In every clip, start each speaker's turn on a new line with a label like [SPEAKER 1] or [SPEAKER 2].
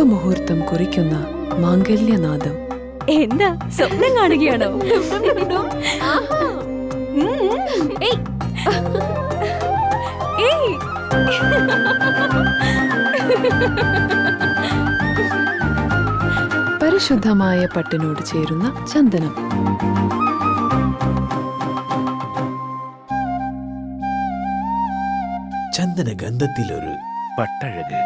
[SPEAKER 1] ശുഭമുഹൂർത്തം കുറിക്കുന്ന മാംഗല്യനാദം.
[SPEAKER 2] എന്താ സ്വപ്നം കാണുകയാണോ?
[SPEAKER 1] പരിശുദ്ധമായ പട്ടിനോട് ചേരുന്ന ചന്ദനം.
[SPEAKER 3] ചന്ദന ഗന്ധത്തിലൊരു പട്ടഴക്.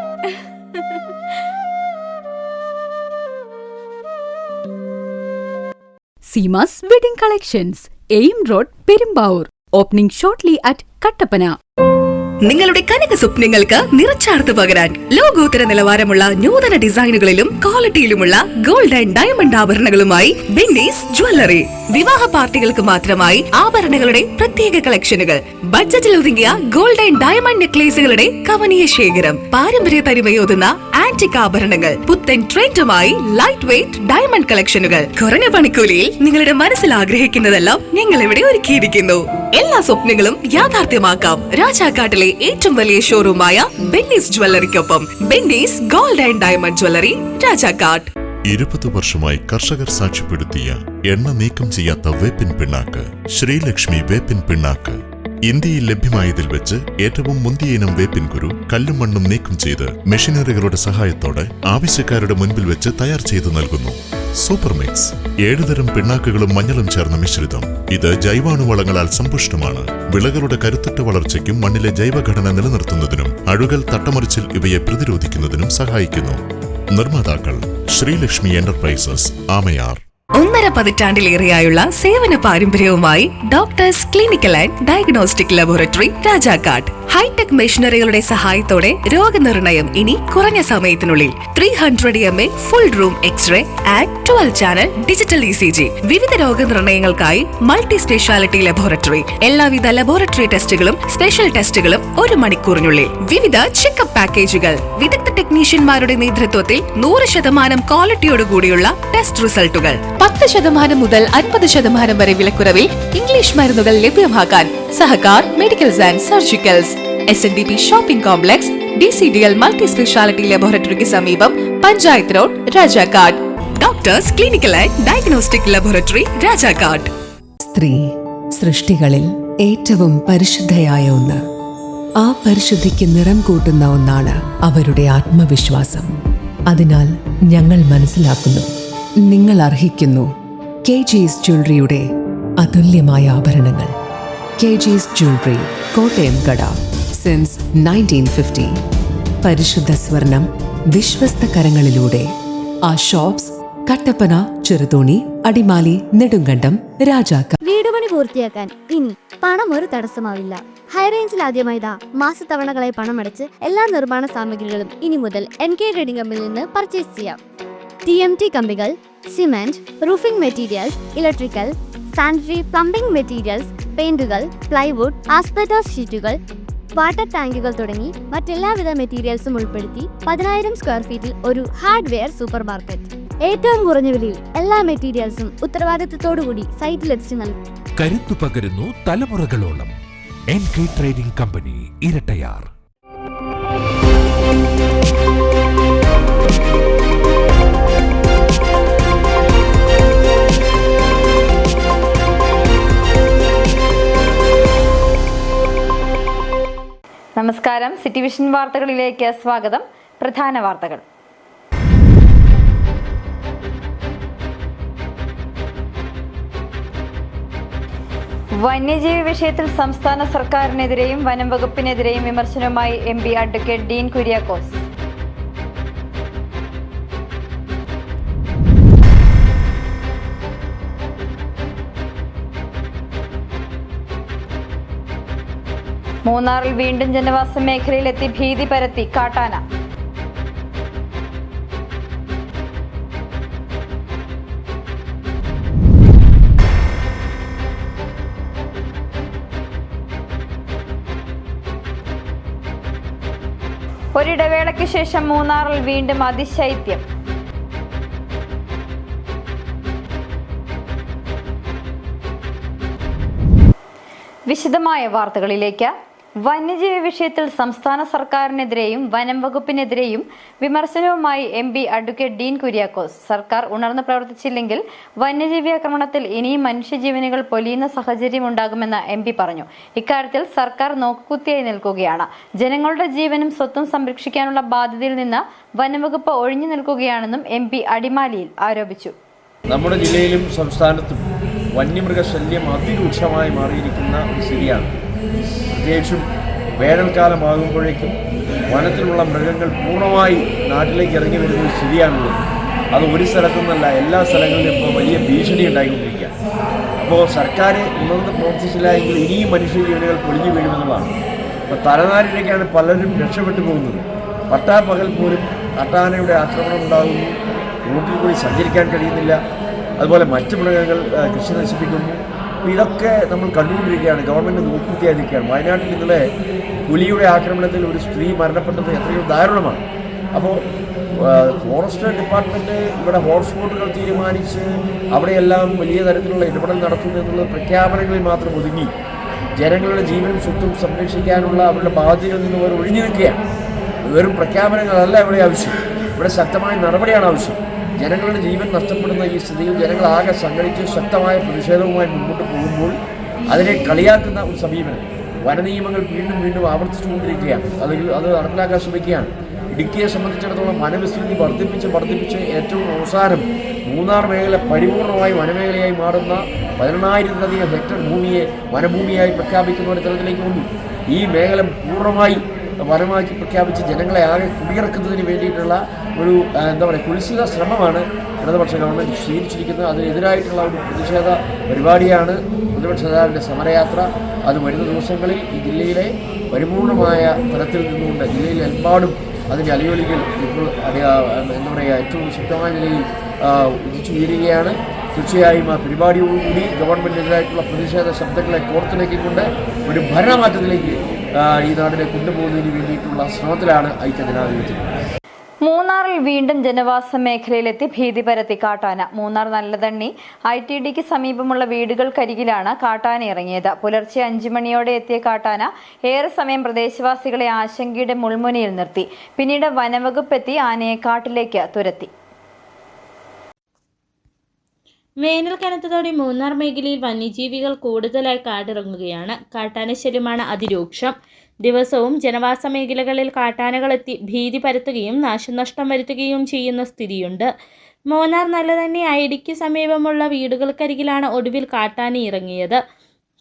[SPEAKER 2] Seemas wedding collections, AM road, Perumbavoor. Opening shortly at Kattappana.
[SPEAKER 4] നിങ്ങളുടെ കനക സ്വപ്നങ്ങൾക്ക് നിറച്ചാർത്ത് പകരാൻ ലോകോത്തര നിലവാരമുള്ള നൂതന ഡിസൈനുകളിലും ക്വാളിറ്റിയിലുമുള്ള ഗോൾഡ് ആൻഡ് ഡയമണ്ട് ആഭരണങ്ങളുമായി ബെന്നീസ് ജ്വല്ലറി. വിവാഹ പാർട്ടികൾക്ക് മാത്രമായി ആഭരണങ്ങളുടെ പ്രത്യേക കളക്ഷനുകൾ, ബഡ്ജറ്റിൽ ഒതുങ്ങിയ ഗോൾഡ് ആൻഡ് ഡയമണ്ട് നെക്ലേസുകളുടെ കവനീയ ശേഖരം, പാരമ്പര്യ തനിമയോതുന്ന ആന്റിക് ആഭരണങ്ങൾ, പുത്തൻ ട്രെൻഡുമായി ലൈറ്റ് വെയ്റ്റ് ഡയമണ്ട് കളക്ഷനുകൾ. കുറഞ്ഞ പണിക്കൂലിയിൽ നിങ്ങളുടെ മനസ്സിൽ ആഗ്രഹിക്കുന്നതെല്ലാം ഞങ്ങൾ ഇവിടെ ഒരുക്കിയിരിക്കുന്നു. എല്ലാ സ്വപ്നങ്ങളും യാഥാർത്ഥ്യമാക്കാം രാജാക്കാട്ടിലെ ഏറ്റവും വലിയ ഷോറൂമായ ബെന്നീസ് ജ്വല്ലറിക്കൊപ്പം. Benny's gold and diamond jewellery, Rajakkad.
[SPEAKER 5] 20 വർഷമായി കർഷകർ സാക്ഷ്യപ്പെടുത്തിയ എണ്ണ നീക്കം ചെയ്യാത്ത വേപ്പിൻ പിണ്ണാക്ക് ശ്രീലക്ഷ്മി വേപ്പിൻ പിണ്ണാക്ക്. ഇന്ത്യയിൽ ലഭ്യമായതിൽ വെച്ച് ഏറ്റവും മുന്തിയ ഇനം വേപ്പിൻ കുരു കല്ലും മണ്ണും നീക്കം ചെയ്ത് മെഷീനറികളുടെ സഹായത്തോടെ ആവശ്യക്കാരുടെ മുൻപിൽ വെച്ച് തയ്യാർ ചെയ്തു നൽകുന്നു. സൂപ്പർ മിക്സ് 7 തരം പിണ്ണാക്കുകളും മഞ്ഞളും ചേർന്ന മിശ്രിതം. ഇത് ജൈവാണുവളങ്ങളാൽ സമ്പുഷ്ടമാണ്. വിളകളുടെ കരുത്തുറ്റ വളർച്ചയ്ക്കും മണ്ണിലെ ജൈവഘടന നിലനിർത്തുന്നതിനും അഴുകൽ, തട്ടമറിച്ചിൽ ഇവയെ പ്രതിരോധിക്കുന്നതിനും സഹായിക്കുന്നു. നിർമ്മാതാക്കൾ ശ്രീലക്ഷ്മി എന്റർപ്രൈസസ്, ആമയാർ.
[SPEAKER 4] 1.5 പതിറ്റാണ്ടിലേറെയായുള്ള സേവന പാരമ്പര്യവുമായി doctors clinical and diagnostic laboratory, Rajakkad. Hi tech മെഷീനറികളുടെ സഹായത്തോടെ രോഗനിർണയം ഇനി കുറഞ്ഞ സമയത്തിനുള്ളിൽ. 300 ml full room x ray and 12 channel digital ECG. വിവിധ രോഗനിർണയങ്ങൾക്കായി മൾട്ടി സ്പെഷ്യാലിറ്റി ലബോറട്ടറി. എല്ലാവിധ ലബോറട്ടറി ടെസ്റ്റുകളും സ്പെഷ്യൽ ടെസ്റ്റുകളും 1 മണിക്കൂറിനുള്ളിൽ. വിവിധ ചെക്കപ്പ് പാക്കേജുകൾ. വിദഗ്ധ ടെക്നീഷ്യന്മാരുടെ നേതൃത്വത്തിൽ 100% ക്വാളിറ്റിയോടുകൂടിയുള്ള ടെസ്റ്റ് റിസൾട്ടുകൾ. 10% മുതൽ 50% വരെ വിലക്കുറവിൽ ഇംഗ്ലീഷ് മരുന്നുകൾ ലഭ്യമാക്കാൻ Sahakar medicals and surgicals, SNDP shopping complex, DCDL multi speciality ലബോറട്ടറിക്ക് സമീപം, panchayat road, Rajakkad. Doctors clinical and diagnostic laboratory, Rajakkad.
[SPEAKER 6] സ്ത്രീ സൃഷ്ടികളിൽ ഏറ്റവും പരിശുദ്ധയായ ഒന്ന്. ആ പരിശുദ്ധിക്ക് നിറം കൂട്ടുന്ന ഒന്നാണ് അവരുടെ ആത്മവിശ്വാസം. അതിനാൽ ഞങ്ങൾ മനസ്സിലാക്കുന്നു, നിങ്ങൾ അർഹിക്കുന്നു KG's ജ്വല്ലറിയുടെ അതുല്യമായ ആഭരണങ്ങൾ. KG's ജ്വല്ലറി, കോട്ടയം കട, സിൻസ് 1950. പരിശുദ്ധ സ്വർണം വിശ്വസ്ത കരങ്ങളിലൂടെ. ആ ഷോപ്സ് കട്ടപ്പന, ചെറുതോണി, അടിമാലി, നെടുങ്കണ്ടം, രാജാക്കാട്.
[SPEAKER 7] വീട് പണി പൂർത്തിയാക്കാൻ ഇനി പണം ഒരു തടസ്സമാവില്ല. ഹൈറേഞ്ചിൽ ആദ്യമായി മാസത്തവണകളായി പണമടച്ച് എല്ലാ നിർമ്മാണ സാമഗ്രികളും ഇനി മുതൽ NK ട്രേഡിംഗ് കമ്പനിയിൽ നിന്ന് പർച്ചേസ് ചെയ്യാം. TMT കമ്പികൾ, cement, roofing materials, electrical, sanitary, plumbing materials, പെയിന്റുകൾ, പ്ലൈവുഡ്, ആസ്പെറ്റോസ് ഷീറ്റുകൾ, വാട്ടർ ടാങ്കുകൾ തുടങ്ങി മറ്റെല്ലാവിധ മെറ്റീരിയൽസും ഉൾപ്പെടുത്തി 10,000 സ്ക്വയർ ഫീറ്റിൽ ഒരു ഹാർഡ്വെയർ സൂപ്പർ മാർക്കറ്റ്. ഏറ്റവും കുറഞ്ഞ വിലയിൽ എല്ലാ മെറ്റീരിയൽസും ഉത്തരവാദിത്തത്തോടുകൂടി സൈറ്റിലെത്തിച്ച് നൽകും.
[SPEAKER 8] കരുത്തു പകരുന്നു തലമുറകളോളം. NK trading company, Erattayar.
[SPEAKER 9] നമസ്കാരം. സിറ്റി വിഷൻ വാർത്തകളിലേക്ക് സ്വാഗതം. പ്രധാന വാർത്തകൾ. വന്യജീവി വിഷയത്തിൽ സംസ്ഥാന സർക്കാരിനെതിരെയും വനം വകുപ്പിനെതിരെയും വിമർശനവുമായി MP അഡ്വക്കേറ്റ് ഡീൻ കുര്യാക്കോസ്. മൂന്നാറിൽ വീണ്ടും ജനവാസ മേഖലയിലെത്തി ഭീതി പരത്തി കാട്ടാന. ഒരിടവേളയ്ക്ക് ശേഷം മൂന്നാറിൽ വീണ്ടും അതിശൈത്യം. വിശദമായ വാർത്തകളിലേക്ക്. വന്യജീവി വിഷയത്തിൽ സംസ്ഥാന സർക്കാരിനെതിരെയും വനം വകുപ്പിനെതിരെയും വിമർശനവുമായി MP അഡ്വക്കേറ്റ് ഡീൻ കുര്യാക്കോസ്. സർക്കാർ ഉണർന്നു പ്രവർത്തിച്ചില്ലെങ്കിൽ വന്യജീവി ആക്രമണത്തിൽ ഇനിയും മനുഷ്യജീവനുകൾ പൊലിയുന്ന സാഹചര്യം ഉണ്ടാകുമെന്ന് MP പറഞ്ഞു. ഇക്കാര്യത്തിൽ സർക്കാർ നോക്കുകുത്തിയായി നിൽക്കുകയാണ്. ജനങ്ങളുടെ ജീവനും സ്വത്തും സംരക്ഷിക്കാനുള്ള ബാധ്യതയിൽ നിന്ന് വനംവകുപ്പ് ഒഴിഞ്ഞു നിൽക്കുകയാണെന്നും MP അടിമാലിയിൽ ആരോപിച്ചു.
[SPEAKER 10] നമ്മുടെ ജില്ലയിലും സംസ്ഥാനത്തും വന്യമൃഗശല്യം അതിരൂക്ഷമായി മാറിയിരിക്കുന്ന ഒരു സ്ഥിതിയാണ്. പ്രത്യേകിച്ചും വേനൽക്കാലമാകുമ്പോഴേക്കും വനത്തിലുള്ള മൃഗങ്ങൾ പൂർണ്ണമായി നാട്ടിലേക്ക് ഇറങ്ങി വരുന്ന ഒരു സ്ഥിതിയാണുള്ളത്. അത് ഒരു സ്ഥലത്തു നിന്നല്ല, എല്ലാ സ്ഥലങ്ങളിലും ഇപ്പോൾ വലിയ ഭീഷണി ഉണ്ടായിക്കൊണ്ടിരിക്കുക. അപ്പോൾ സർക്കാർ ഉണർന്ന് പ്രവർത്തിച്ചില്ല എങ്കിൽ ഇനിയും മനുഷ്യജീവനുകൾ പൊളിഞ്ഞു വീഴുമെന്നുള്ളതാണ്. അപ്പോൾ തലനാരിഴയ്ക്കാണ് പലരും രക്ഷപ്പെട്ടു പോകുന്നത്. പട്ടാപ്പകൽ പോലും കാട്ടാനയുടെ ആക്രമണം ഉണ്ടാകുന്നു, റോട്ടിൽ കൂടി സഞ്ചരിക്കാൻ കഴിയുന്നില്ല. അതുപോലെ മറ്റു മൃഗങ്ങൾ കൃഷി നശിപ്പിക്കുന്നു. ഇതൊക്കെ നമ്മൾ കണ്ടുകൊണ്ടിരിക്കുകയാണ്. ഗവൺമെൻറ് നോക്കുകുത്തിയായിരിക്കുകയാണ്. വയനാട്ടിൽ ഇന്നലെ പുലിയുടെ ആക്രമണത്തിൽ ഒരു സ്ത്രീ മരണപ്പെട്ടത് എത്രയോ ദാരുണമാണ്. അപ്പോൾ ഫോറസ്റ്റ് ഡിപ്പാർട്ട്മെൻറ്റ് ഇവിടെ ഹോട്ട്സ്പോട്ടുകൾ തീരുമാനിച്ച് അവിടെയെല്ലാം വലിയ തരത്തിലുള്ള ഇടപെടൽ നടത്തുന്നു എന്നുള്ള പ്രഖ്യാപനങ്ങളിൽ മാത്രം ഒതുങ്ങി ജനങ്ങളുടെ ജീവനും സ്വത്തും സംരക്ഷിക്കാനുള്ള അവരുടെ ബാധ്യതയിൽ നിന്ന് അവർ ഒഴിഞ്ഞു നിൽക്കുകയാണ്. വെറും പ്രഖ്യാപനങ്ങളല്ല ഇവിടെ ആവശ്യം, ഇവിടെ ശക്തമായ നടപടിയാണ് ആവശ്യം. ജനങ്ങളുടെ ജീവൻ നഷ്ടപ്പെടുന്ന ഈ സ്ഥിതിയിൽ ജനങ്ങളാകെ സംഘടിച്ച് ശക്തമായ പ്രതിഷേധവുമായി മുന്നോട്ട് പോകുമ്പോൾ അതിനെ കളിയാക്കുന്ന ഒരു സമീപനം വനനിയമങ്ങൾ വീണ്ടും വീണ്ടും ആവർത്തിച്ചുകൊണ്ടിരിക്കുകയാണ്. അത് നടപ്പിലാക്കാൻ ശ്രമിക്കുകയാണ്. ഇടുക്കിയെ സംബന്ധിച്ചിടത്തോളം വനവിസ്തൃതി വർദ്ധിപ്പിച്ച് ഏറ്റവും അവസാനം മൂന്നാർ മേഖല പരിപൂർണമായി വനമേഖലയായി മാറുന്ന 18,000-ലധികം ഹെക്ടർ ഭൂമിയെ വനഭൂമിയായി പ്രഖ്യാപിക്കുന്ന ഒരു തലത്തിലേക്ക് വന്നു. ഈ മേഖല പൂർണ്ണമായി വനമാക്കി പ്രഖ്യാപിച്ച് ജനങ്ങളെ ആകെ കുടിയിറക്കുന്നതിന് വേണ്ടിയിട്ടുള്ള ഒരു കുൽസിത ശ്രമമാണ് ഇടതുപക്ഷ ഗവൺമെൻറ് സ്വീകരിച്ചിരിക്കുന്നത്. അതിനെതിരായിട്ടുള്ള ഒരു പ്രതിഷേധ പരിപാടിയാണ് പ്രതിപക്ഷ നേതാവിൻ്റെ സമരയാത്ര. അത് വരുന്ന ദിവസങ്ങളിൽ ഈ ജില്ലയിലെ പരിപൂർണമായ തലത്തിൽ നിന്നുകൊണ്ട് ജില്ലയിലെമ്പാടും അതിൻ്റെ അലയൊലികൾ ഇപ്പോൾ ഏറ്റവും ശക്തമായ നിലയിൽ ഉദിച്ചുയരുകയാണ്. തീർച്ചയായും ആ പരിപാടിയോടുകൂടി ഗവൺമെൻറ്റിനെതിരായിട്ടുള്ള പ്രതിഷേധ ശബ്ദങ്ങളെ കോർത്തിണക്കിക്കൊണ്ട് ഒരു ഭരണമാറ്റത്തിലേക്ക് ഈ നാടിനെ കൊണ്ടുപോകുന്നതിന് വേണ്ടിയിട്ടുള്ള ശ്രമത്തിലാണ് ഐക്യജനാധിപത്യം.
[SPEAKER 9] മൂന്നാറിൽ വീണ്ടും ജനവാസ മേഖലയിലെത്തി ഭീതി പരത്തി കാട്ടാന. മൂന്നാർ നല്ലതണ്ണി ITDക്ക് സമീപമുള്ള വീടുകൾക്കരികിലാണ് കാട്ടാന ഇറങ്ങിയത്. പുലർച്ചെ 5 മണിയോടെ എത്തിയ കാട്ടാന ഏറെ സമയം പ്രദേശവാസികളെ ആശങ്കയുടെ മുൾമുനയിൽ നിർത്തി. പിന്നീട് വനംവകുപ്പ് എത്തി ആനയെ കാട്ടിലേക്ക് തുരത്തി.
[SPEAKER 11] വേനൽ കനത്തതോടെ മൂന്നാർ മേഖലയിൽ വന്യജീവികൾ കൂടുതലായി കാടിറങ്ങുകയാണ്. കാട്ടാനശല്യമാണ് അതിരൂക്ഷം. ദിവസവും ജനവാസ മേഖലകളിൽ കാട്ടാനകളെത്തി ഭീതി പരത്തുകയും നാശനഷ്ടം വരുത്തുകയും ചെയ്യുന്ന സ്ഥിതിയുണ്ട്. മൂന്നാർ നല്ലതണ്ണി IDക്ക് സമീപമുള്ള വീടുകൾക്കരികിലാണ് ഒടുവിൽ കാട്ടാന ഇറങ്ങിയത്.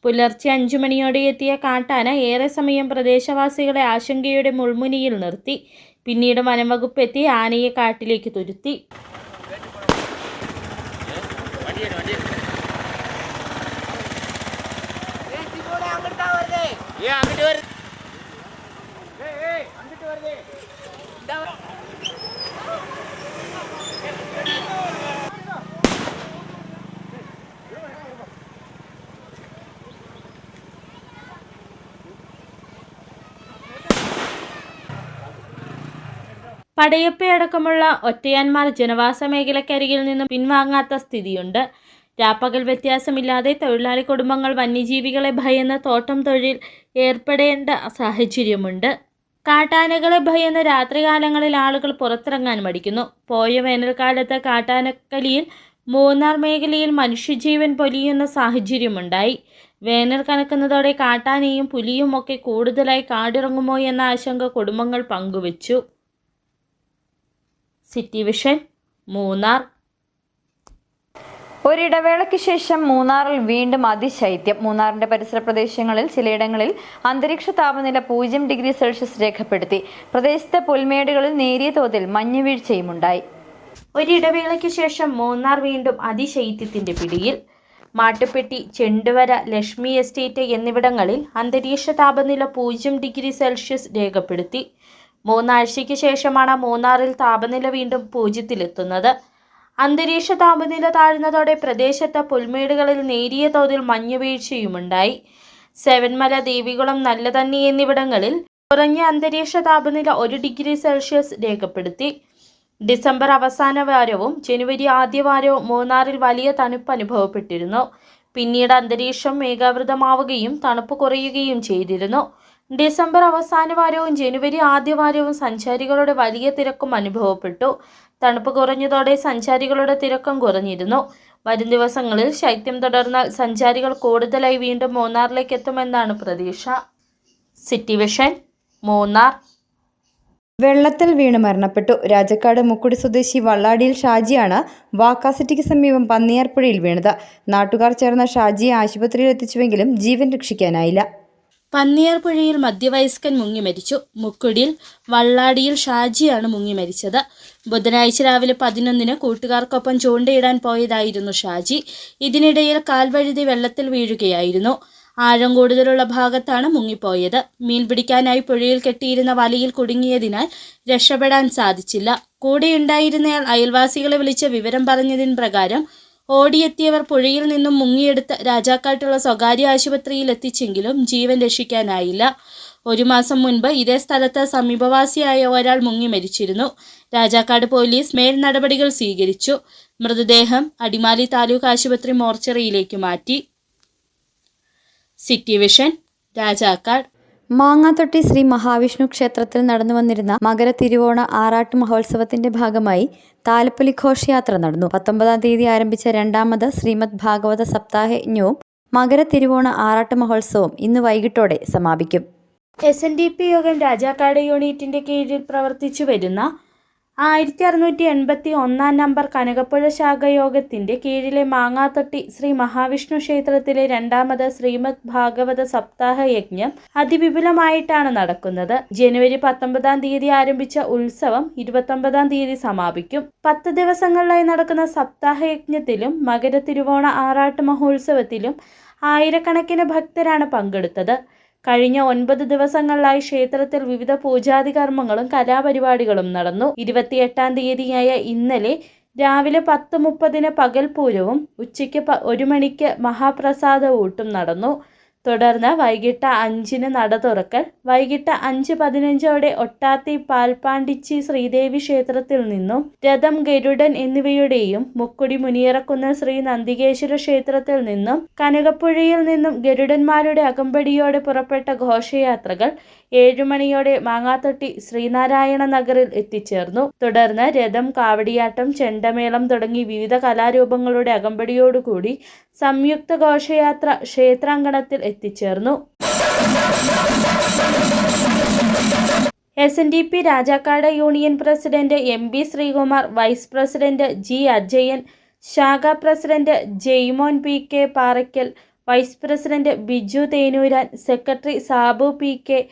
[SPEAKER 11] പുലർച്ചെ 5 മണിയോടെ എത്തിയ കാട്ടാന ഏറെ സമയം പ്രദേശവാസികളെ ആശങ്കയുടെ മുൾമുനയിൽ നിർത്തി. പിന്നീട് വനംവകുപ്പ് എത്തി ആനയെ കാട്ടിലേക്ക് തുരുത്തി. പടയപ്പയടക്കമുള്ള ഒറ്റയാന്മാർ ജനവാസ മേഖലക്കരികിൽ നിന്നും പിൻവാങ്ങാത്ത സ്ഥിതിയുണ്ട്. രാപ്പകൽ വ്യത്യാസമില്ലാതെ തൊഴിലാളി കുടുംബങ്ങൾ വന്യജീവികളെ ഭയന്ന് തോട്ടം തൊഴിൽ ഏർപ്പെടേണ്ട സാഹചര്യമുണ്ട്. കാട്ടാനകളെ ഭയന്ന് രാത്രികാലങ്ങളിൽ ആളുകൾ പുറത്തിറങ്ങാൻ മടിക്കുന്നു. പോയ വേനൽക്കാലത്ത് കാട്ടാനക്കലിയിൽ മൂന്നാർ മേഖലയിൽ മനുഷ്യജീവൻ പൊലിയുന്ന സാഹചര്യമുണ്ടായി. വേനൽ കനക്കുന്നതോടെ കാട്ടാനയും പുലിയും ഒക്കെ കൂടുതലായി കാടിറങ്ങുമോ എന്ന ആശങ്ക കുടുംബങ്ങൾ പങ്കുവച്ചു. City vision, Munnar.
[SPEAKER 9] ഒരിടവേളയ്ക്ക് ശേഷം മൂന്നാറിൽ വീണ്ടും അതിശൈത്യം. മൂന്നാറിന്റെ പരിസര പ്രദേശങ്ങളിൽ ചിലയിടങ്ങളിൽ അന്തരീക്ഷ താപനില 0 ഡിഗ്രി സെൽഷ്യസ് രേഖപ്പെടുത്തി. പ്രദേശത്തെ പുൽമേടുകളിൽ നേരിയ തോതിൽ മഞ്ഞുവീഴ്ചയുമുണ്ടായി.
[SPEAKER 11] ഒരിടവേളയ്ക്ക് ശേഷം മൂന്നാർ വീണ്ടും അതിശൈത്യത്തിന്റെ പിടിയിൽ. മാട്ടുപ്പെട്ടി, ചെണ്ടുവര, ലക്ഷ്മി എസ്റ്റേറ്റ് എന്നിവിടങ്ങളിൽ അന്തരീക്ഷ താപനില 0 ഡിഗ്രി സെൽഷ്യസ് രേഖപ്പെടുത്തി. 3 ആഴ്ചയ്ക്ക് ശേഷമാണ് മൂന്നാറിൽ താപനില വീണ്ടും 0-ലെത്തുന്നത്. അന്തരീക്ഷ താപനില താഴ്ന്നതോടെ പ്രദേശത്ത് പുൽമേടുകളിൽ നേരിയ തോതിൽ മഞ്ഞുവീഴ്ചയുമുണ്ടായി. സെവൻമല, ദേവികുളം, നല്ലതണ്ണി എന്നിവിടങ്ങളിൽ കുറഞ്ഞ അന്തരീക്ഷ താപനില 1 ഡിഗ്രി സെൽഷ്യസ് രേഖപ്പെടുത്തി. ഡിസംബർ അവസാന വാരവും ജനുവരി ആദ്യവാരവും മൂന്നാറിൽ വലിയ തണുപ്പ് അനുഭവപ്പെട്ടിരുന്നു. പിന്നീട് അന്തരീക്ഷം മേഘാവൃതമാവുകയും തണുപ്പ് കുറയുകയും ചെയ്തിരുന്നു. ഡിസംബർ അവസാന വാരവും ജനുവരി ആദ്യവാരവും സഞ്ചാരികളുടെ വലിയ തിരക്കും അനുഭവപ്പെട്ടു. തണുപ്പ് കുറഞ്ഞതോടെ സഞ്ചാരികളുടെ തിരക്കും കുറഞ്ഞിരുന്നു. വരും ദിവസങ്ങളിൽ ശൈത്യം തുടർന്നാൽ സഞ്ചാരികൾ കൂടുതലായി വീണ്ടും മൂന്നാറിലേക്ക് എത്തുമെന്നാണ് പ്രതീക്ഷ. City vision, Munnar.
[SPEAKER 12] വെള്ളത്തിൽ വീണ് മരണപ്പെട്ടു. രാജാക്കാട് മുക്കുടി സ്വദേശി വള്ളാടിയിൽ ഷാജിയാണ് വാക്കാസിറ്റിക്ക് സമീപം പന്നിയാർപ്പുഴയിൽ വീണത്. നാട്ടുകാർ ചേർന്ന ഷാജിയെ ആശുപത്രിയിൽ എത്തിച്ചുവെങ്കിലും ജീവൻ രക്ഷിക്കാനായില്ല.
[SPEAKER 11] പന്നിയാർപ്പുഴയിൽ മധ്യവയസ്കൻ മുങ്ങി മരിച്ചു. മുക്കുടിയിൽ വള്ളാടിയിൽ ഷാജിയാണ് മുങ്ങി മരിച്ചത്. ബുധനാഴ്ച രാവിലെ 11-ന് കൂട്ടുകാർക്കൊപ്പം ചൂണ്ടയിടാൻ പോയതായിരുന്നു ഷാജി. ഇതിനിടയിൽ കാൽവഴുതി വെള്ളത്തിൽ വീഴുകയായിരുന്നു. ആഴം കൂടുതലുള്ള ഭാഗത്താണ് മുങ്ങിപ്പോയത്. മീൻ പിടിക്കാനായി പുഴയിൽ കെട്ടിയിരുന്ന വലയിൽ കുടുങ്ങിയതിനാൽ രക്ഷപ്പെടാൻ സാധിച്ചില്ല. കൂടെയുണ്ടായിരുന്നയാൾ അയൽവാസികളെ വിളിച്ച് വിവരം പറഞ്ഞതിന് പ്രകാരം ഓടിയെത്തിയവർ പുഴയിൽ നിന്നും മുങ്ങിയെടുത്ത് രാജാക്കാട്ടുള്ള സ്വകാര്യ ആശുപത്രിയിൽ എത്തിച്ചെങ്കിലും ജീവൻ രക്ഷിക്കാനായില്ല. 1 മാസം മുൻപ് ഇതേ സ്ഥലത്ത് സമീപവാസിയായ ഒരാൾ മുങ്ങി മരിച്ചിരുന്നു. രാജാക്കാട് പോലീസ് മേൽ നടപടികൾ സ്വീകരിച്ചു. മൃതദേഹം അടിമാലി താലൂക്ക് ആശുപത്രി മോർച്ചറിയിലേക്ക് മാറ്റി. City vision, Rajakkad.
[SPEAKER 12] മാങ്ങാത്തൊട്ടി ശ്രീ മഹാവിഷ്ണു ക്ഷേത്രത്തിൽ നടന്നു വന്നിരുന്ന മകര തിരുവോണ ആറാട്ട് മഹോത്സവത്തിന്റെ ഭാഗമായി താലപ്പൊലി ഘോഷയാത്ര നടന്നു. 19-ാം തീയതി ആരംഭിച്ച 2ാമത് ശ്രീമദ് ഭാഗവത സപ്താഹയജ്ഞവും മകര തിരുവോണ ആറാട്ട് മഹോത്സവവും ഇന്ന് വൈകിട്ടോടെ സമാപിക്കും.
[SPEAKER 11] SNDP യോഗം രാജാക്കാട് യൂണിറ്റിന്റെ കീഴിൽ പ്രവർത്തിച്ചു വരുന്ന 1681 നമ്പർ കനകപ്പുഴ ശാഖയോഗത്തിന്റെ കീഴിലെ മാങ്ങാത്തൊട്ടി ശ്രീ മഹാവിഷ്ണു ക്ഷേത്രത്തിലെ 2ാമത് ശ്രീമദ് ഭാഗവത സപ്താഹ യജ്ഞം അതിവിപുലമായിട്ടാണ് നടക്കുന്നത്. ജനുവരി 19-ാം തീയതി ആരംഭിച്ച ഉത്സവം 29-ാം തീയതി സമാപിക്കും. 10 ദിവസങ്ങളിലായി നടക്കുന്ന സപ്താഹ യജ്ഞത്തിലും മകര തിരുവോണ ആറാട്ട് മഹോത്സവത്തിലും ആയിരക്കണക്കിന് ഭക്തരാണ് പങ്കെടുത്തത്. കഴിഞ്ഞ 9 ദിവസങ്ങളിലായി ക്ഷേത്രത്തിൽ വിവിധ പൂജാതി കർമ്മങ്ങളും കലാപരിപാടികളും നടന്നു. 28-ാം തീയതിയായ ഇന്നലെ രാവിലെ 10:30-ന് പകൽപൂരവും ഉച്ചയ്ക്ക് 1 മണിക്ക് മഹാപ്രസാദ ഊട്ടും നടന്നു. തുടർന്ന് വൈകിട്ട് 5-ന് നട തുറക്കൽ. വൈകിട്ട് 5:15 ഒട്ടാത്തി പാൽപ്പാണ്ടിച്ചി ശ്രീദേവി ക്ഷേത്രത്തിൽ നിന്നും രഥം, ഗരുഡൻ എന്നിവയുടെയും മുക്കുടി മുനിയറക്കുന്ന ശ്രീ നന്ദികേശ്വര ക്ഷേത്രത്തിൽ നിന്നും കനകപ്പുഴയിൽ നിന്നും ഗരുഡന്മാരുടെ അകമ്പടിയോടെ പുറപ്പെട്ട ഘോഷയാത്രകൾ 7 മണിയോടെ മാങ്ങാത്തൊട്ടി ശ്രീനാരായണ നഗറിൽ എത്തിച്ചേർന്നു. തുടർന്ന് രഥം, കാവടിയാട്ടം, ചെണ്ടമേളം തുടങ്ങി വിവിധ കലാരൂപങ്ങളുടെ അകമ്പടിയോടുകൂടി സംയുക്ത ഘോഷയാത്ര ക്ഷേത്രാങ്കണത്തിൽ എത്തിച്ചേർന്നു. SNDP Rajakkad union president MB Sreekumar, vice president G Ajayan, ശാഖാ president Jaimon PK Parakkal, vice president Biju Thenooran, secretary Sabu PK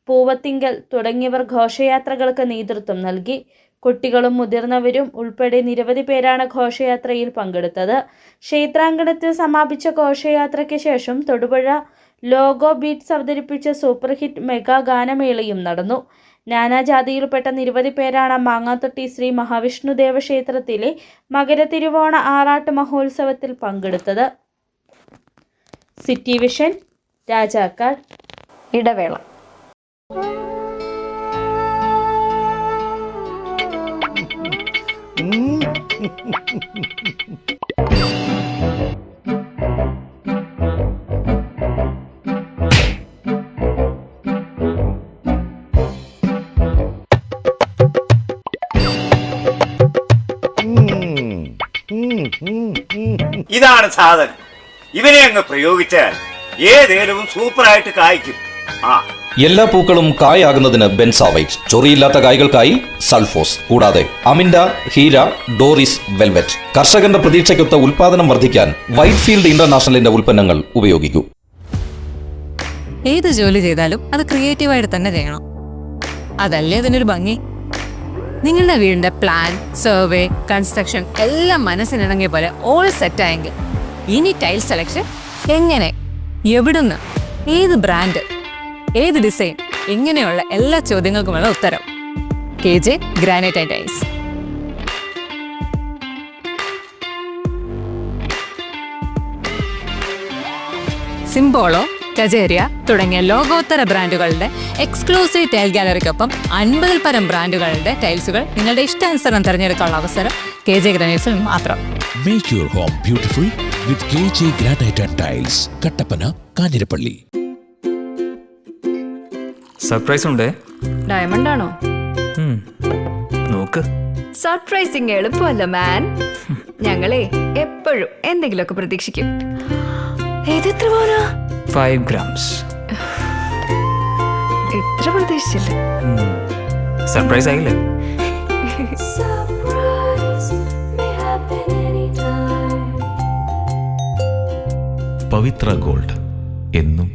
[SPEAKER 11] Poovathinkal തുടങ്ങിയവർ ഘോഷയാത്രകൾക്ക് നേതൃത്വം നൽകി. കുട്ടികളും മുതിർന്നവരും ഉൾപ്പെടെ നിരവധി പേരാണ് ഘോഷയാത്രയിൽ പങ്കെടുത്തത്. ക്ഷേത്രാങ്കണത്തിൽ സമാപിച്ച ഘോഷയാത്രയ്ക്ക് ശേഷം തൊടുപുഴ ലോഗോ ബീറ്റ്സ് അവതരിപ്പിച്ച സൂപ്പർ ഹിറ്റ് മെഗാ ഗാനമേളയും നടന്നു. നാനാജാതിയിൽപ്പെട്ട നിരവധി പേരാണ് മാങ്ങാത്തൊട്ടി ശ്രീ മഹാവിഷ്ണു ദേവക്ഷേത്രത്തിലെ മകര തിരുവോണ ആറാട്ട് മഹോത്സവത്തിൽ പങ്കെടുത്തത്. City vision, Rajakkad.
[SPEAKER 9] ഇടവേള.
[SPEAKER 13] ഇതാണ് സാധനം. ഇവനെ അങ്ങ് പ്രയോഗിച്ചാൽ ഏതേലും സൂപ്പറായിട്ട് കായ്ക്കും.
[SPEAKER 14] എല്ലാ പൂക്കളും കായാകുന്നതിന് ബെൻസാവൈറ്റ്, ചൊറിയില്ലാത്ത കായ്കൾക്കായി സൾഫോസ്, കൂടാതെ അമിൻഡ, ഹീര, ഡോറിസ്, വെൽവെറ്റ്. കർഷകന്റെ പ്രതീക്ഷയ്ക്കൊത്ത ഉൽപാദനം വർദ്ധിക്കാൻ വൈറ്റ്ഫീൽഡ് ഇന്റർനാഷണലിന്റെ ഉൽപ്പന്നങ്ങൾ ഉപയോഗിക്കൂ.
[SPEAKER 15] ഏത് ജോലി ചെയ്താലും അത് ക്രിയേറ്റീവായിട്ട് തന്നെ ചെയ്യണം. അതല്ലേ അതിനൊരു ഭംഗി. നിങ്ങളുടെ വീടിന്റെ പ്ലാൻ, സർവേ, കൺസ്ട്രക്ഷൻ എല്ലാം മനസ്സിനിണങ്ങിയ പോലെ ഓൾ സെറ്റായെങ്കിൽ ഇനി ടൈൽ സെലക്ഷൻ എങ്ങനെ, എവിടുന്ന്, ഏത് ബ്രാൻഡ്, ഏത് ഡിസൈൻ, ഇങ്ങനെയുള്ള എല്ലാ ചോദ്യങ്ങൾക്കുമുള്ള ഉത്തരം KJ granite and tiles. Simpolo, Kajaria തുടങ്ങിയ ലോകോത്തര ബ്രാൻഡുകളുടെ എക്സ്ക്ലൂസീവ് ടൈൽ ഗാലറിക്കൊപ്പം 50-ൽ പരം ബ്രാൻഡുകളുടെ ടൈൽസുകൾ നിങ്ങളുടെ ഇഷ്ടാനുസരണം തിരഞ്ഞെടുക്കാനുള്ള അവസരം KJ ഗ്രാനൈറ്റ്സിൽ മാത്രം.
[SPEAKER 8] Make your home beautiful with KJ Granite and Tiles, Kattappana, Kanjirappally.
[SPEAKER 16] Surprise ഉണ്ടേ.
[SPEAKER 15] ഡയമണ്ട് ആണോ?
[SPEAKER 16] നോക്ക്.
[SPEAKER 15] സർപ്രൈസിങ് എളുപ്പമല്ല മാൻ. ഞങ്ങളെ എപ്പോഴും എന്തെങ്കിലുമൊക്കെ പ്രതീക്ഷിക്കും. ഏതെത്ര പോരാ?
[SPEAKER 16] 5 grams.
[SPEAKER 15] എത്ര പ്രതീക്ഷിച്ചില്ല.
[SPEAKER 16] സർപ്രൈസ് ആയില്ലേ?
[SPEAKER 3] പവിത്ര ഗോൾഡ്, എന്നും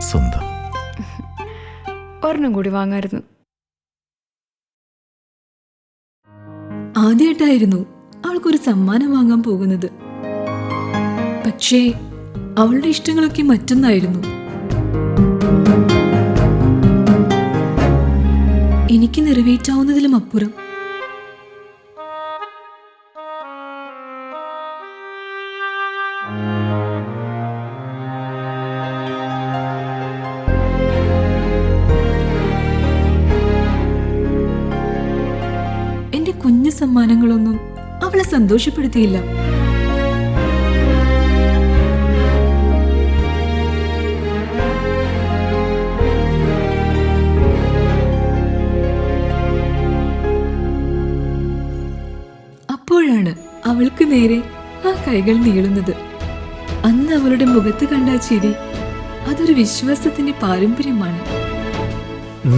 [SPEAKER 3] സ്വന്തം.
[SPEAKER 15] ഒരെണ്ണം കൂടി വാങ്ങായിരുന്നു.
[SPEAKER 1] ആദ്യമായിട്ടായിരുന്നു അവൾക്കൊരു സമ്മാനം വാങ്ങാൻ പോകുന്നത്. പക്ഷേ അവളുടെ ഇഷ്ടങ്ങളൊക്കെ മറ്റൊന്നായിരുന്നു. എനിക്ക് നിറവേറ്റാവുന്നതിലും അപ്പുറം. എന്റെ കുഞ്ഞു സമ്മാനങ്ങളൊന്നും അവളെ സന്തോഷപ്പെടുത്തിയില്ല. അപ്പോഴാണ് അവൾക്ക് നേരെ ആ കൈകൾ നീളുന്നത്. അന്ന് അവളുടെ മുഖത്ത് കണ്ട ചിരി അതൊരു വിശ്വാസത്തിന്റെ പാരമ്പര്യമാണ്.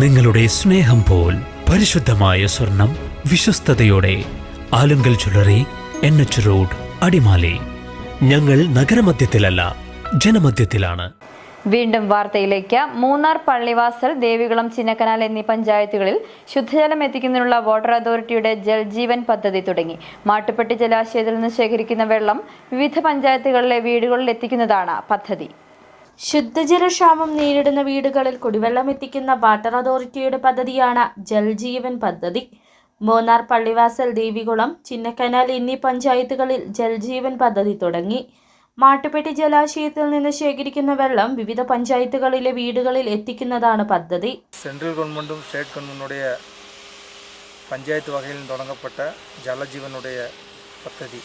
[SPEAKER 8] നിങ്ങളുടെ സ്നേഹം പോൽ പരിശുദ്ധമായ സ്വർണം വിശ്വസ്തയോടെ Alunkal jewellery, NH road, Adimali. ഞങ്ങൾ നഗരമധ്യത്തിലല്ല, ജനമധ്യത്തിലാണ്.
[SPEAKER 9] വീണ്ടും വാർത്തയിലേക്ക്. മൂന്നാർ, പള്ളിവാസൽ, ദേവികുളം, ചിന്നക്കനാൽ എന്നീ പഞ്ചായത്തുകളിൽ ശുദ്ധജലം എത്തിക്കുന്നതിനുള്ള വാട്ടർ അതോറിറ്റിയുടെ ജൽജീവൻ പദ്ധതി തുടങ്ങി. മാട്ടുപ്പെട്ടി ജലാശയത്തിൽ നിന്ന് ശേഖരിക്കുന്ന വെള്ളം വിവിധ പഞ്ചായത്തുകളിലെ വീടുകളിൽ എത്തിക്കുന്നതാണ് പദ്ധതി.
[SPEAKER 11] ശുദ്ധജലക്ഷാമം നേരിടുന്ന വീടുകളിൽ കുടിവെള്ളം എത്തിക്കുന്ന വാട്ടർ അതോറിറ്റിയുടെ പദ്ധതിയാണ് ജൽജീവൻ പദ്ധതി. മൂന്നാർ, പള്ളിവാസൽ, ദേവികുളം, ചിന്നക്കനാൽ എന്നീ പഞ്ചായത്തുകളിൽ ജൽജീവൻ പദ്ധതി തുടങ്ങി. മാട്ടുപ്പെട്ടി ജലാശയത്തിൽ നിന്ന് ശേഖരിക്കുന്ന വെള്ളം വിവിധ പഞ്ചായത്തുകളിലെ വീടുകളിൽ എത്തിക്കുന്നതാണ് പദ്ധതി.
[SPEAKER 10] சென்ட்ரல் கவர்மெண்ட்டும் ஸ்டேட் கவர்மெண்ட்டுடைய பஞ்சாயத்து வகையில் தொடங்கப்பட்ட ஜலஜீவனுடைய பദ്ധதி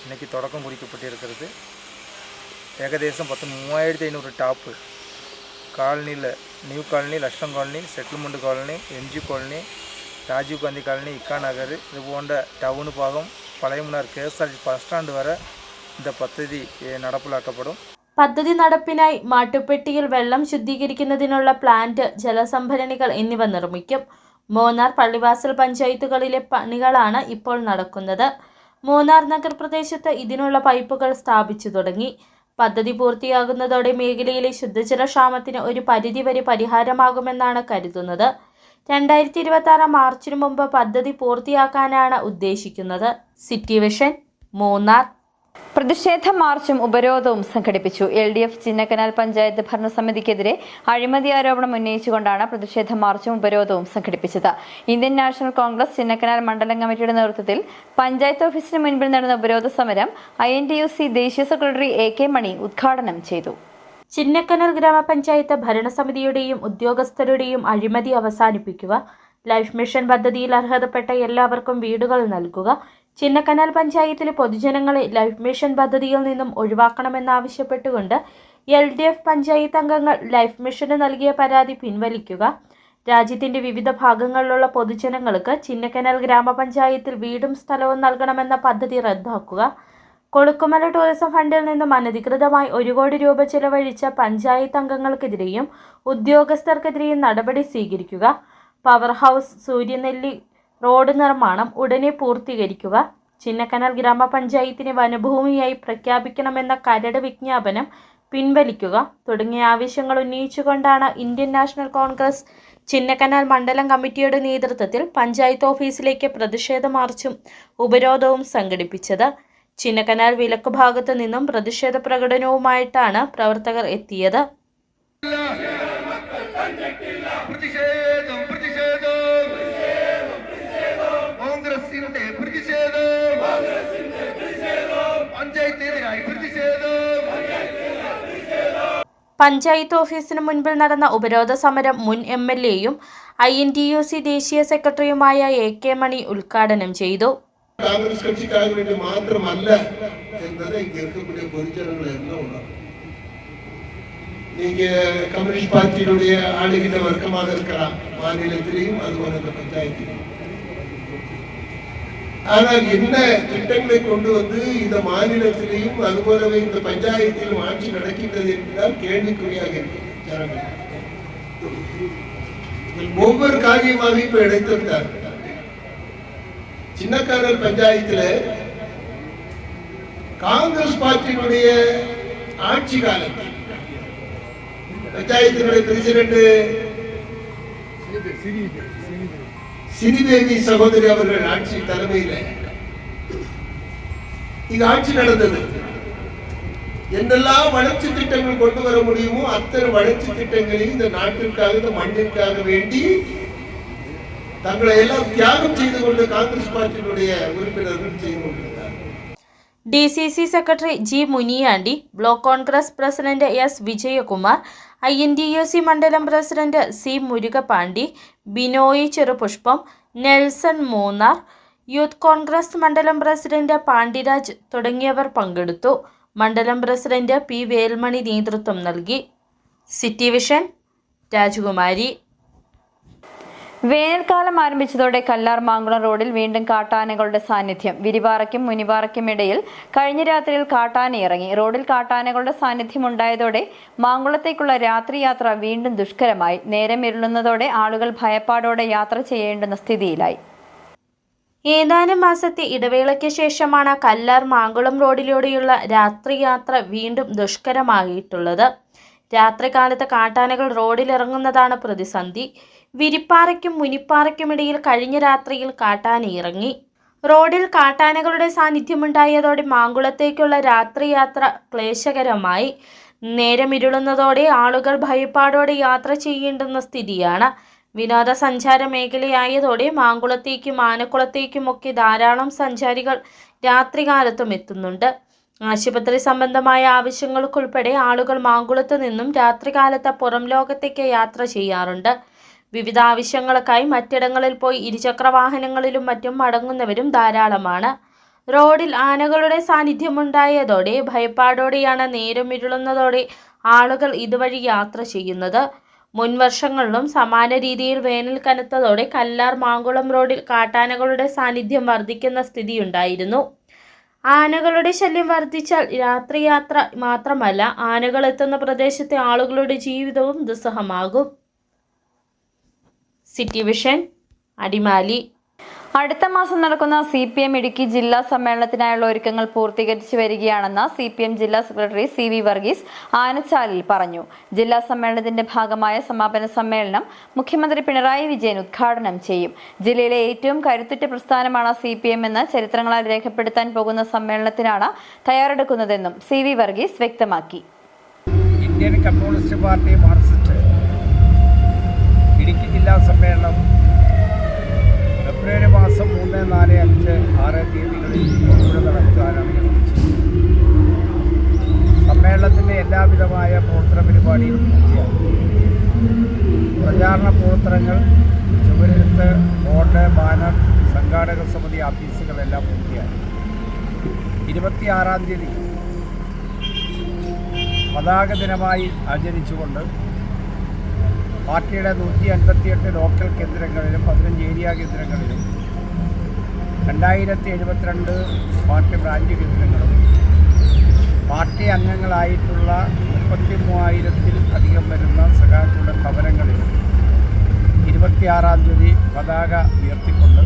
[SPEAKER 10] இன்னைக்கு தொடக்கம் குறிக்கப்பட்டிருக்கிறது. ஏகദേശம் 3500 டாப்பு காலனியில், நியூ காலனி, லட்சம் colony, settlement colony, MG colony, Rajiv Gandhi colony, இக்கா நகர், இது போன்ற டவுனு பாகம், பழையமுனார் KSRTC பஸ் ஸ்டாண்டு வரை இந்த പദ്ധതി നടപ്പിലാക്കപ്പെടും.
[SPEAKER 11] പദ്ധതി നടപ്പിനായി മാട്ടുപ്പെട്ടിയിൽ വെള്ളം ശുദ്ധീകരിക്കുന്നതിനുള്ള പ്ലാന്റ്, ജലസംഭരണികൾ എന്നിവ നിർമ്മിക്കും. മൂന്നാർ, പള്ളിവാസൽ പഞ്ചായത്തുകളിലെ പണികളാണ് ഇപ്പോൾ നടക്കുന്നത്. മൂന്നാർ നഗരപ്രദേശത്ത് ഇതിനുള്ള പൈപ്പുകൾ സ്ഥാപിച്ചു തുടങ്ങി. പദ്ധതി പൂർത്തിയാകുന്നതോടെ മേഖലയിലെ ശുദ്ധജലക്ഷാമത്തിന് ഒരു പരിധിവരെ പരിഹാരമാകുമെന്നാണ് കരുതുന്നത്. 2026 മാർച്ചിന് മുമ്പ് പദ്ധതി പൂർത്തിയാക്കാനാണ് ഉദ്ദേശിക്കുന്നത്. City vision, Munnar.
[SPEAKER 9] പ്രതിഷേധ മാർച്ചും ഉപരോധവും സംഘടിപ്പിച്ചു. LDF ചിന്നക്കനാൽ പഞ്ചായത്ത് ഭരണസമിതിക്കെതിരെ അഴിമതി ആരോപണം ഉന്നയിച്ചുകൊണ്ടാണ് പ്രതിഷേധ മാർച്ചും ഉപരോധവും സംഘടിപ്പിച്ചത്. ഇന്ത്യൻ നാഷണൽ കോൺഗ്രസ് ചിന്നക്കനാൽ മണ്ഡലം കമ്മിറ്റിയുടെ നേതൃത്വത്തിൽ പഞ്ചായത്ത് ഓഫീസിന് മുൻപിൽ നടന്ന ഉപരോധ സമരം INTUC ദേശീയ സെക്രട്ടറി AK മണി ഉദ്ഘാടനം ചെയ്തു.
[SPEAKER 11] ചിന്നക്കനാൽ ഗ്രാമപഞ്ചായത്ത് ഭരണസമിതിയുടെയും ഉദ്യോഗസ്ഥരുടെയും അഴിമതി അവസാനിപ്പിക്കുക, ലൈഫ് മിഷൻ പദ്ധതിയിൽ അർഹതപ്പെട്ട എല്ലാവർക്കും വീടുകൾ നൽകുക, ചിന്നക്കനാൽ പഞ്ചായത്തിലെ പൊതുജനങ്ങളെ ലൈഫ് മിഷൻ പദ്ധതിയിൽ നിന്നും ഒഴിവാക്കണമെന്നാവശ്യപ്പെട്ടുകൊണ്ട് LDF പഞ്ചായത്ത് അംഗങ്ങൾ ലൈഫ് മിഷന് നൽകിയ പരാതി പിൻവലിക്കുക, രാജ്യത്തിന്റെ വിവിധ ഭാഗങ്ങളിലുള്ള പൊതുജനങ്ങൾക്ക് ചിന്നക്കനാൽ ഗ്രാമപഞ്ചായത്തിൽ വീടും സ്ഥലവും നൽകണമെന്ന പദ്ധതി റദ്ദാക്കുക, കൊളുക്കുമല ടൂറിസം ഫണ്ടിൽ നിന്നും അനധികൃതമായി 1 കോടി രൂപ ചെലവഴിച്ച പഞ്ചായത്ത് അംഗങ്ങൾക്കെതിരെയും ഉദ്യോഗസ്ഥർക്കെതിരെയും നടപടി സ്വീകരിക്കുക, പവർ ഹൗസ്, സൂര്യനെല്ലി റോഡ് നിർമ്മാണം ഉടനെ പൂർത്തീകരിക്കുക, ചിന്നക്കനാൽ ഗ്രാമപഞ്ചായത്തിനെ വനഭൂമിയായി പ്രഖ്യാപിക്കണമെന്ന കരട് വിജ്ഞാപനം പിൻവലിക്കുക തുടങ്ങിയ ആവശ്യങ്ങൾ ഉന്നയിച്ചുകൊണ്ടാണ് ഇന്ത്യൻ നാഷണൽ കോൺഗ്രസ് ചിന്നക്കനാൽ മണ്ഡലം കമ്മിറ്റിയുടെ നേതൃത്വത്തിൽ പഞ്ചായത്ത് ഓഫീസിലേക്ക് പ്രതിഷേധ മാർച്ചും ഉപരോധവും സംഘടിപ്പിച്ചത്. ചിന്നക്കനാൽ വിലക്ക് ഭാഗത്തു നിന്നും പ്രതിഷേധ പ്രകടനവുമായിട്ടാണ് പ്രവർത്തകർ എത്തിയത്. പഞ്ചായത്ത് ഓഫീസിന് മുൻപിൽ നടന്ന ഉപരോധ സമരം മുൻ MLAയും INTUC ദേശീയ സെക്രട്ടറിയുമായ AK മണി ഉദ്ഘാടനം ചെയ്തു.
[SPEAKER 17] കോൺഗ്രസ് കക്ഷിക്കാർക്ക് വേണ്ടി മാത്രമല്ല എന്നത് കേൾക്കக்கூடிய പൊതുജനങ്ങളെല്ലാം ഉണ്ടാകും. நீங்க கம்யூனிஸ்ட் பார்ட்டியினுடைய ஆளுகின்ற வர்க்கமாக இருக்கலாம் மாநிலத்திலையும் அதுபோல இந்த பஞ்சாயத்திலையும். ஆனால் என்ன திட்டங்களை கொண்டு வந்து இந்த மாநிலத்திலையும் அதுபோலவே இந்த பஞ்சாயத்திலும் ஆட்சி நடக்கின்றது என்பதால் கேள்விக்குறியாக இருக்கிறது. ஒவ்வொரு காரியமாக இப்ப எடுத்திருந்தார். சின்னக்காரர் பஞ்சாயத்துல காங்கிரஸ் பார்ட்டியினுடைய ஆட்சி காலத்தில் பஞ்சாயத்தினுடைய பிரசிடென்ட் சிறிதேவி சகோதரி அவர்கள் ஆட்சி தலைமையில இங்க ஆட்சி நடந்தது. என்னெல்லாம் வளர்ச்சி திட்டங்கள் கொண்டு வர முடியுமோ அத்தனை வளர்ச்சி திட்டங்களையும் இந்த நாட்டிற்காக இந்த மண்ணிற்காக வேண்டி தங்களை எல்லாம் தியாகம் செய்து கொண்டு காங்கிரஸ் பார்ட்டியினுடைய உறுப்பினர்கள் செய்து கொண்டிருந்தார்.
[SPEAKER 11] DCC secretary G Muniyandi, block Congress president S Vijayakumar, INTUC മണ്ഡലം president C Murugapandi, Binoy Cherupushpam, Nelson Munnar, youth Congress മണ്ഡലം പ്രസിഡന്റ് പാണ്ഡിരാജ് തുടങ്ങിയവർ പങ്കെടുത്തു. മണ്ഡലം പ്രസിഡന്റ് പി വേൽമണി നേതൃത്വം നൽകി. സിറ്റി വിഷൻ രാജകുമാരി.
[SPEAKER 9] വേനൽക്കാലം ആരംഭിച്ചതോടെ കല്ലാർ മാങ്കുളം റോഡിൽ വീണ്ടും കാട്ടാനകളുടെ സാന്നിധ്യം. വിരിപാറയ്ക്കും മുനിപാറയ്ക്കും ഇടയിൽ കഴിഞ്ഞ രാത്രിയിൽ കാട്ടാന ഇറങ്ങി. റോഡിൽ കാട്ടാനകളുടെ സാന്നിധ്യം ഉണ്ടായതോടെ മാങ്കുളത്തേക്കുള്ള രാത്രി യാത്ര വീണ്ടും ദുഷ്കരമായി. നേരം ഇരുളുന്നതോടെ ആളുകൾ ഭയപ്പാടോടെ യാത്ര ചെയ്യേണ്ടുന്ന സ്ഥിതിയിലായി.
[SPEAKER 11] ഏതാനും മാസത്തെ ഇടവേളയ്ക്ക് ശേഷമാണ് കല്ലാർ മാങ്കുളം റോഡിലൂടെയുള്ള രാത്രിയാത്ര വീണ്ടും ദുഷ്കരമായിട്ടുള്ളത്. രാത്രികാലത്ത് കാട്ടാനകൾ റോഡിലിറങ്ങുന്നതാണ് പ്രതിസന്ധി. വിരിപ്പാറയ്ക്കും മുനിപ്പാറയ്ക്കുമിടയിൽ കഴിഞ്ഞ രാത്രിയിൽ കാട്ടാന ഇറങ്ങി. റോഡിൽ കാട്ടാനകളുടെ സാന്നിധ്യമുണ്ടായതോടെ മാങ്കുളത്തേക്കുള്ള രാത്രിയാത്ര ക്ലേശകരമായി. നേരമിരുളുന്നതോടെ ആളുകൾ ഭയപ്പാടോടെ യാത്ര ചെയ്യേണ്ടുന്ന സ്ഥിതിയാണ്. വിനോദസഞ്ചാര മേഖലയായതോടെ മാങ്കുളത്തേക്കും ആനക്കുളത്തേക്കുമൊക്കെ ധാരാളം സഞ്ചാരികൾ രാത്രികാലത്തും എത്തുന്നുണ്ട്. ആശുപത്രി സംബന്ധമായ ആവശ്യങ്ങൾക്കുൾപ്പെടെ ആളുകൾ മാങ്കുളത്ത് നിന്നും രാത്രികാലത്ത് പുറം ലോകത്തേക്ക് യാത്ര ചെയ്യാറുണ്ട്. വിവിധ ആവശ്യങ്ങൾക്കായി മറ്റിടങ്ങളിൽ പോയി ഇരുചക്രവാഹനങ്ങളിലും മറ്റും മടങ്ങുന്നവരും ധാരാളമാണ്. റോഡിൽ ആനകളുടെ സാന്നിധ്യമുണ്ടായതോടെ ഭയപ്പാടോടെയാണ് നേരമിരുളുന്നതോടെ ആളുകൾ ഇതുവഴി യാത്ര ചെയ്യുന്നത്. മുൻവർഷങ്ങളിലും സമാന രീതിയിൽ വേനൽ കനത്തതോടെ കല്ലാർ മാങ്കുളം റോഡിൽ കാട്ടാനകളുടെ സാന്നിധ്യം വർദ്ധിക്കുന്ന സ്ഥിതിയുണ്ടായിരുന്നു. ആനകളുടെ ശല്യം വർദ്ധിച്ചാൽ രാത്രിയാത്ര മാത്രമല്ല, ആനകൾ എത്തുന്ന പ്രദേശത്തെ ആളുകളുടെ ജീവിതവും ദുസ്സഹമാകും. City vision Adimali.
[SPEAKER 9] അടുത്ത മാസം നടക്കുന്ന CPM ഇടുക്കി ജില്ലാ സമ്മേളനത്തിനായുള്ള ഒരുക്കങ്ങൾ പൂർത്തീകരിച്ചു വരികയാണെന്ന് CPM ജില്ലാ സെക്രട്ടറി CV വർഗീസ് ആനച്ചാലിൽ പറഞ്ഞു. ജില്ലാ സമ്മേളനത്തിന്റെ ഭാഗമായ സമാപന സമ്മേളനം മുഖ്യമന്ത്രി പിണറായി വിജയൻ ഉദ്ഘാടനം ചെയ്യും. ജില്ലയിലെ ഏറ്റവും കരുത്തുറ്റ പ്രസ്ഥാനമാണ് CPM എന്ന് ചരിത്രങ്ങളാൽ രേഖപ്പെടുത്താൻ പോകുന്ന സമ്മേളനത്തിനാണ് തയ്യാറെടുക്കുന്നതെന്നും CV വർഗീസ് വ്യക്തമാക്കി.
[SPEAKER 10] Indian communist party Marxist Idukki ജില്ലാ സമ്മേളനം ഫെബ്രുവരി മാസം 3, 4, 5, 6 തീയതികളിൽ നടത്താനാണ് ഞങ്ങൾ. സമ്മേളനത്തിൻ്റെ എല്ലാവിധമായ പ്രവർത്തന പരിപാടികളും പൂർത്തിയായി. പ്രചാരണ പ്രവർത്തനങ്ങൾ, ചുവരെഴുത്ത്, ബോർഡ്, ബാനർ, സംഘാടക സമിതി ഓഫീസുകളെല്ലാം പൂർത്തിയായി. 26-ാം തീയതി പതാക ദിനമായി ആചരിച്ചുകൊണ്ട് പാർട്ടിയുടെ 158 ലോക്കൽ കേന്ദ്രങ്ങളിലും 15 ഏരിയ കേന്ദ്രങ്ങളിലും 2072 പാർട്ടി ബ്രാഞ്ച് കേന്ദ്രങ്ങളും പാർട്ടി അംഗങ്ങളായിട്ടുള്ള 33,000-ൽ അധികം വരുന്ന സഖാക്കളുടെ ഭവനങ്ങളിലും 26-ാം തീയതി പതാക ഉയർത്തിക്കൊണ്ട്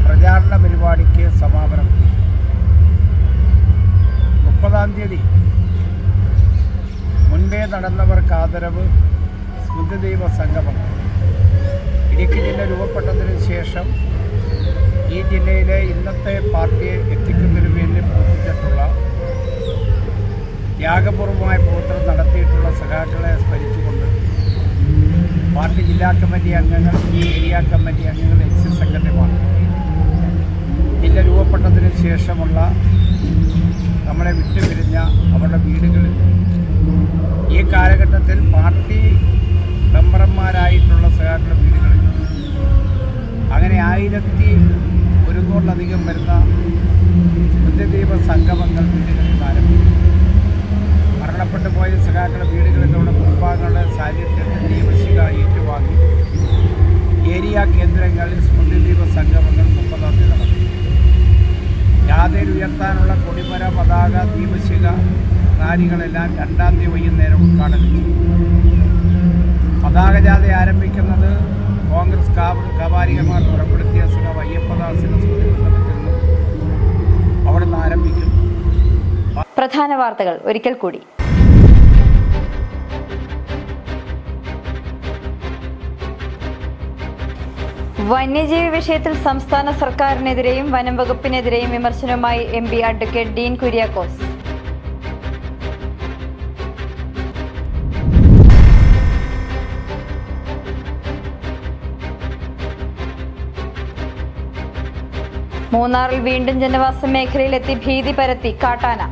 [SPEAKER 10] പ്രചാരണ പരിപാടിക്ക് സമാപനം കുറിക്കും. 30-ാം തീയതി മുൻപേ നടന്നവർക്ക് ആദരവ് സ്മൃതിദൈവ സംഗമം. ഇടുക്കി ജില്ല രൂപപ്പെട്ടതിന് ശേഷം ഈ ജില്ലയിലെ ഇന്നത്തെ പാർട്ടിയെ എത്തിക്കുന്നതിന് വേണ്ടി പ്രവർത്തിച്ചിട്ടുള്ള ത്യാഗപൂർവമായ പ്രവർത്തനം നടത്തിയിട്ടുള്ള സഖാക്കളെ സ്മരിച്ചുകൊണ്ട് പാർട്ടി ജില്ലാ കമ്മിറ്റി അംഗങ്ങൾ, ഏരിയ കമ്മിറ്റി അംഗങ്ങൾ, എക്സൈസ് സെക്രട്ടറിമാർ, ജില്ല രൂപപ്പെട്ടതിന് ശേഷമുള്ള നമ്മളെ വിട്ടുപിരിഞ്ഞ അവരുടെ വീടുകളിൽ ഈ കാലഘട്ടത്തിൽ പാർട്ടി മെമ്പർമാരായിട്ടുള്ള സഖാക്കളുടെ വീടുകളിൽ അങ്ങനെ 1100-ലധികം വരുന്ന സ്മൃതിദീപ സംഗമങ്ങൾ വീടുകളിൽ ആരംഭിക്കും. മരണപ്പെട്ടു പോയ സഖാക്കളുടെ വീടുകളിലൂടെ കുടുംബാംഗങ്ങളുടെ സാന്നിധ്യത്തിൽ ദീപശിഖ ഏറ്റുവാങ്ങി ഏരിയ കേന്ദ്രങ്ങളിൽ സ്മൃതിദീപ സംഗമങ്ങൾ 30-ാം തീയതി നടന്നു. ജാഥയിൽ ഉയർത്താനുള്ള കൊടിമര, പതാക, ദീപശിഖ കാര്യങ്ങളെല്ലാം 2-ാം തീയതി വൈകുന്നേരം ഉദ്ഘാടനം ചെയ്യും. പതാക ജാഥ ആരംഭിക്കുന്നത് കോൺഗ്രസ് കാപാലികന്മാർ പുറപ്പെടുത്തിയ സഖാവ് അയ്യപ്പദാസിന്റെ സ്മൃതി മണ്ഡപത്തിൽ നിന്നും അവിടെ നിന്ന് ആരംഭിക്കും.
[SPEAKER 9] പ്രധാന വാർത്തകൾ ഒരിക്കൽ കൂടി. വന്യജീവി വിഷയത്തിൽ സംസ്ഥാന സർക്കാരിനെതിരെയും വനം വകുപ്പിനെതിരെയും വിമർശനവുമായി MP അഡ്വക്കേറ്റ് ഡീൻ കുര്യാക്കോസ്. മൂന്നാറിൽ വീണ്ടും ജനവാസ മേഖലയിലെത്തി ഭീതി പരത്തി കാട്ടാന.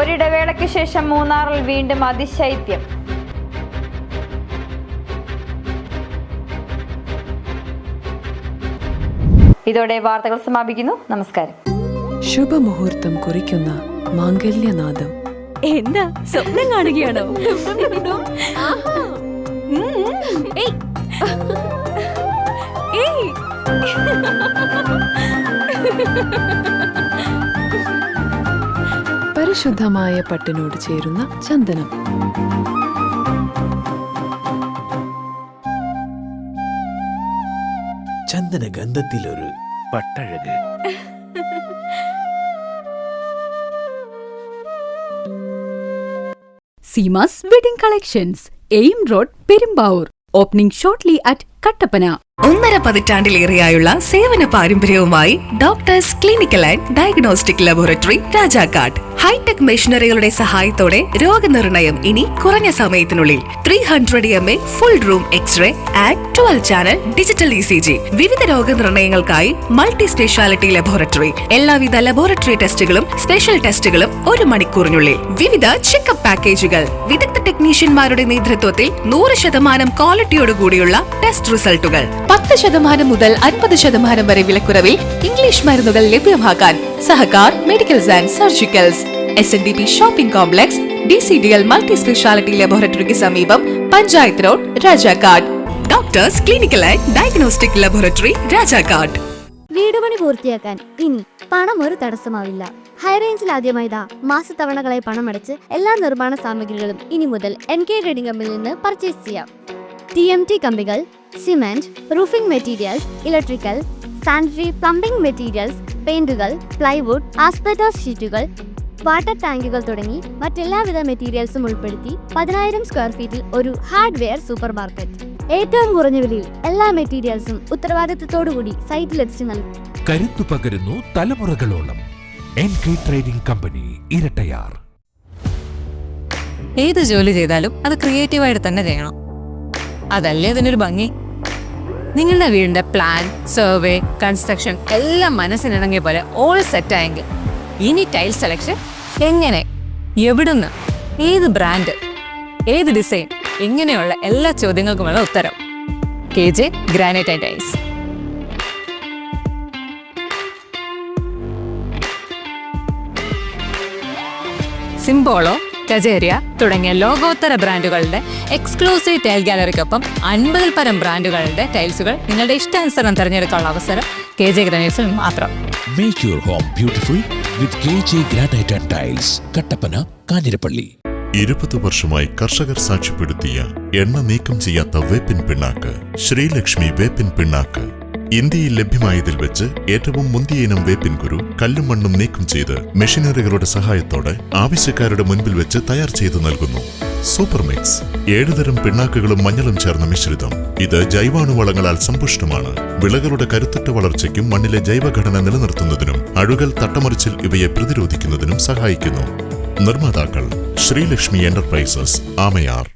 [SPEAKER 9] ഒരിടവേളയ്ക്ക് ശേഷം മൂന്നാറിൽ വീണ്ടും അതിശൈത്യം. ഇതോടെ വാർത്തകൾ സമാപിക്കുന്നു. നമസ്കാരം.
[SPEAKER 6] ശുഭമുഹൂർത്തം കുറിക്കുന്ന മാംഗല്യനാദം.
[SPEAKER 2] എന്താ സ്വപ്നം കാണുകയാണോ?
[SPEAKER 6] പരിശുദ്ധമായ പട്ടിനോട് ചേരുന്ന ചന്ദനം.
[SPEAKER 8] ചന്ദന ഗന്ധത്തിലൊരു പട്ടഴക്.
[SPEAKER 2] Seemas wedding collections, AM road, Perumbavoor. Opening shortly at Kattapana.
[SPEAKER 4] 1.5 പതിറ്റാണ്ടിലേറെയായുള്ള സേവന പാരമ്പര്യവുമായി doctors clinical and diagnostic laboratory Rajakkad. Hi tech മെഷീനറികളുടെ സഹായത്തോടെ രോഗനിർണയം ഇനി കുറഞ്ഞ സമയത്തിനുള്ളിൽ. 300 ml full room x ray and 12 channel digital ECG. വിവിധ രോഗനിർണയങ്ങൾക്കായി മൾട്ടി സ്പെഷ്യാലിറ്റി ലബോറട്ടറി. എല്ലാവിധ ലബോറട്ടറി ടെസ്റ്റുകളും സ്പെഷ്യൽ ടെസ്റ്റുകളും 1 മണിക്കൂറിനുള്ളിൽ. വിവിധ ചെക്കപ്പ് പാക്കേജുകൾ. വിദഗ്ധ ടെക്നീഷ്യന്മാരുടെ നേതൃത്വത്തിൽ 100% ക്വാളിറ്റിയോടുകൂടിയുള്ള ടെസ്റ്റ് റിസൾട്ടുകൾ. 10% മുതൽ 50% വരെ വിലക്കുറവിൽ ഇംഗ്ലീഷ് മരുന്നുകൾ ലഭ്യമാക്കാൻ Sahakar medicals and surgicals. SNDP shopping complex, DCDL multi speciality ലബോറട്ടറിക്ക് സമീപം, panchayat road, Rajakkad. Doctors clinical and diagnostic laboratory Rajakkad.
[SPEAKER 7] വീടുപണി പൂർത്തിയാക്കാൻ ഇനി പണം ഒരു തടസ്സമാവില്ല. ഹൈറേഞ്ചിൽ ആദ്യമായിതാ മാസത്തവണകളായി പണമടച്ച് എല്ലാ നിർമ്മാണ സാമഗ്രികളും ഇനി മുതൽ NK ട്രേഡിംഗ് കമ്പനിയിൽ നിന്ന് പർച്ചേസ് ചെയ്യാം. TMT കമ്പികൾ, cement, roofing materials, electrical, sanitary, plumbing materials, പെയിന്റുകൾ, പ്ലൈവുഡ്, ആസ്പെറ്റോസ് ഷീറ്റുകൾ, വാട്ടർ ടാങ്കുകൾ തുടങ്ങി മറ്റെല്ലാവിധ മെറ്റീരിയൽസും ഉൾപ്പെടുത്തി 10,000 സ്ക്വയർ ഫീറ്റിൽ ഒരു ഹാർഡ്വെയർ സൂപ്പർ മാർക്കറ്റ്. ഏറ്റവും കുറഞ്ഞ വിലയിൽ എല്ലാ മെറ്റീരിയൽസും ഉത്തരവാദിത്തത്തോടുകൂടി സൈറ്റിലെത്തിച്ച് നൽകും.
[SPEAKER 8] കരുത്തു പകരുന്നു തലമുറകളോളം. NK trading company, Irattayar.
[SPEAKER 15] ഏത് ജോലി ചെയ്താലും അത് ക്രിയേറ്റീവായിട്ട് തന്നെ ചെയ്യണം. അതല്ലേ അതിനൊരു ഭംഗി. നിങ്ങളുടെ വീടിന്റെ പ്ലാൻ, സർവേ, കൺസ്ട്രക്ഷൻ എല്ലാം മനസ്സിനിണങ്ങിയ പോലെ ഓൾ സെറ്റായെങ്കിൽ ഇനി ടൈൽ സെലക്ഷൻ എങ്ങനെ, എവിടുന്ന്, ഏത് ബ്രാൻഡ്, ഏത് ഡിസൈൻ, ഇങ്ങനെയുള്ള എല്ലാ ചോദ്യങ്ങൾക്കുമുള്ള ഉത്തരം KJ granite and tiles. Simpolo, Kajaria തുടങ്ങിയ ലോകോത്തര ബ്രാൻഡുകളുടെ എക്സ്ക്ലൂസീവ് ടൈൽ ഗാലറിക്കൊപ്പം 50-ൽ പരം ബ്രാൻഡുകളുടെ ടൈൽസുകൾ നിങ്ങളുടെ ഇഷ്ടാനുസരണം തിരഞ്ഞെടുക്കാനുള്ള അവസരം KJ ഗ്രാനൈറ്റ്സിൽ മാത്രം.
[SPEAKER 8] Make your home beautiful with KJ Granite and Tiles, Kattappana, Kanjirappally.
[SPEAKER 5] 20 വർഷമായി കർഷകർ സാക്ഷ്യപ്പെടുത്തിയ എണ്ണ നീക്കം ചെയ്യാത്ത വേപ്പിൻ പിണ്ണാക്ക് ശ്രീലക്ഷ്മി വേപ്പിൻ പിണ്ണാക്ക്. ഇന്ത്യയിൽ ലഭ്യമായതിൽ വെച്ച് ഏറ്റവും മുന്തിയ ഇനം വേപ്പിൻ കുരു കല്ലും മണ്ണും നീക്കം ചെയ്ത് മെഷീനറികളുടെ സഹായത്തോടെ ആവശ്യക്കാരുടെ മുൻപിൽ വെച്ച് തയ്യാർ ചെയ്തു നൽകുന്നു. സൂപ്പർ മിക്സ് 7 തരം പിണ്ണാക്കുകളും മഞ്ഞളും ചേർന്ന മിശ്രിതം. ഇത് ജൈവാണുവളങ്ങളാൽ സമ്പുഷ്ടമാണ്. വിളകളുടെ കരുത്തുറ്റ വളർച്ചയ്ക്കും മണ്ണിലെ ജൈവഘടന നിലനിർത്തുന്നതിനും അഴുകൽ, തട്ടമറിച്ചിൽ ഇവയെ പ്രതിരോധിക്കുന്നതിനും സഹായിക്കുന്നു. നിർമ്മാതാക്കൾ ശ്രീലക്ഷ്മി എന്റർപ്രൈസസ്, ആമയാർ.